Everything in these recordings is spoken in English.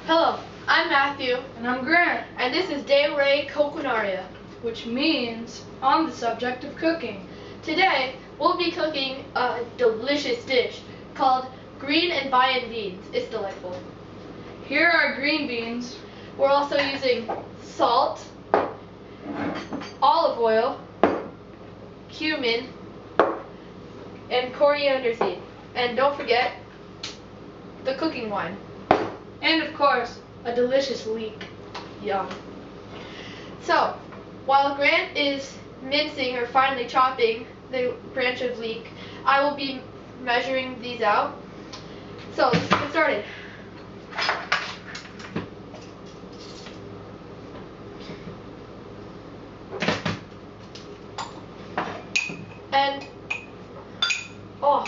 Hello, I'm Matthew, And I'm Grant, and this is De Re Coquinaria. which means on the subject of cooking. Today, we'll be cooking a delicious dish called green and Bayan beans. It's delightful. Here are green beans, We're also using salt, olive oil, cumin, and coriander seed. And don't forget the cooking wine. and of course, a delicious leek. Yum. So, while Grant is mincing or finely chopping the branch of leek, I will be measuring these out. So, let's get started. And, oh,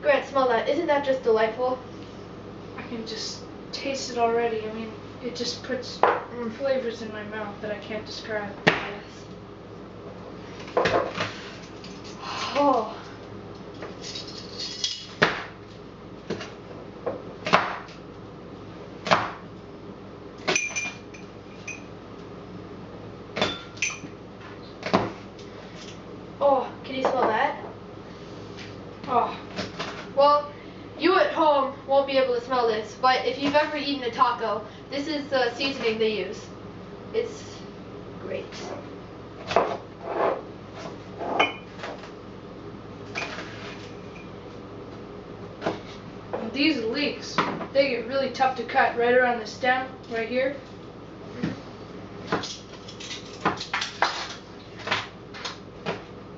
Grant, smell that. Isn't that just delightful? I can just taste it already. I mean, it just puts flavors in my mouth that I can't describe. Yes. Oh. Oh, can you smell that? Oh, Well, you at home won't be able to smell this, but if you've ever eaten a taco, this is the seasoning they use. It's great. and these leeks, they get really tough to cut right around the stem, right here.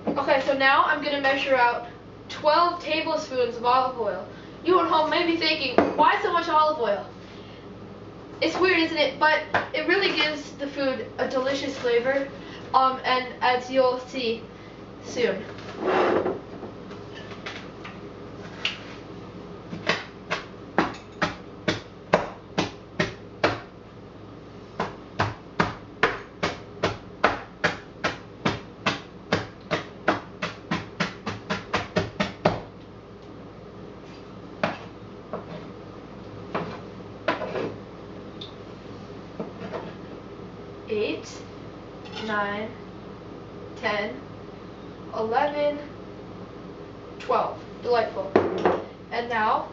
Okay, so now I'm going to measure out 12 tablespoons of olive oil. You at home may be thinking, why so much olive oil? It's weird, isn't it? But it really gives the food a delicious flavor, and as you'll see soon. Eight, 9, 10, 11, 12. Delightful. And now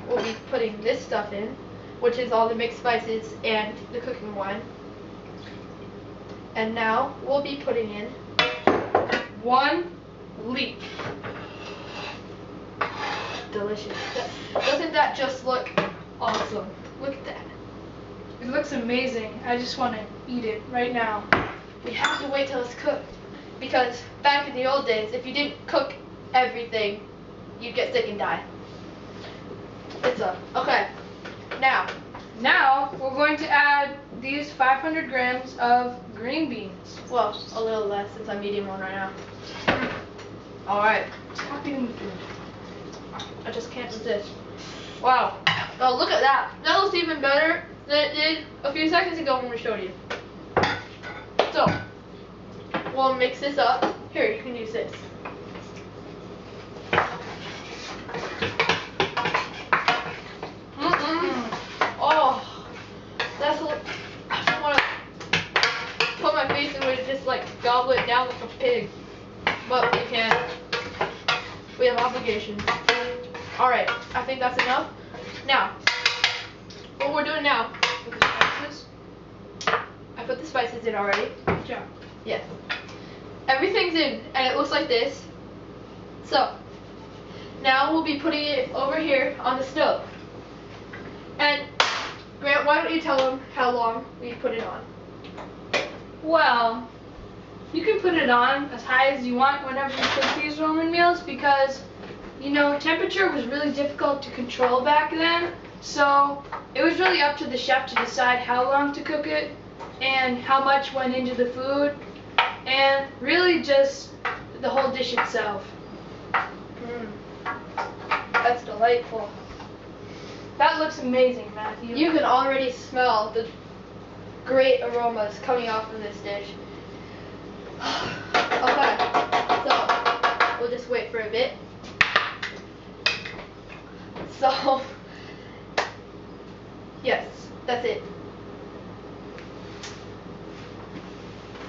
we'll be putting this stuff in, which is all the mixed spices and the cooking wine. And now we'll be putting in 1 leek. delicious. Doesn't that just look awesome? Look at that. It looks amazing. I just want to eat it right now. We have to wait till it's cooked, because back in the old days, if you didn't cook everything, you'd get sick and die. Okay. Now, we're going to add these 500 grams of green beans. Well, a little less since I'm eating one right now. All right. Stop eating the food. I just can't resist. Wow. Oh, look at that. That looks even better than it did a few seconds ago when we showed you. So, we'll mix this up. Here, you can use this. Oh, that's what I just want to put my face in and just like gobble it down like a pig. But we can't. We have obligations. Alright, I think that's enough. Now, what we're doing now, With the spices. I put the spices in already. Good job. Yes. Everything's in, and it looks like this. So, now we'll be putting it over here on the stove. And, Grant, why don't you tell them how long we put it on? Well, you can put it on as high as you want whenever you cook these Roman meals because, you know, temperature was really difficult to control back then. So it was really up to the chef to decide how long to cook it and how much went into the food and really just the whole dish itself. That's delightful. That looks amazing, Matthew. You can already smell the great aromas coming off of this dish. Okay, so we'll just wait for a bit. So, yes, That's it.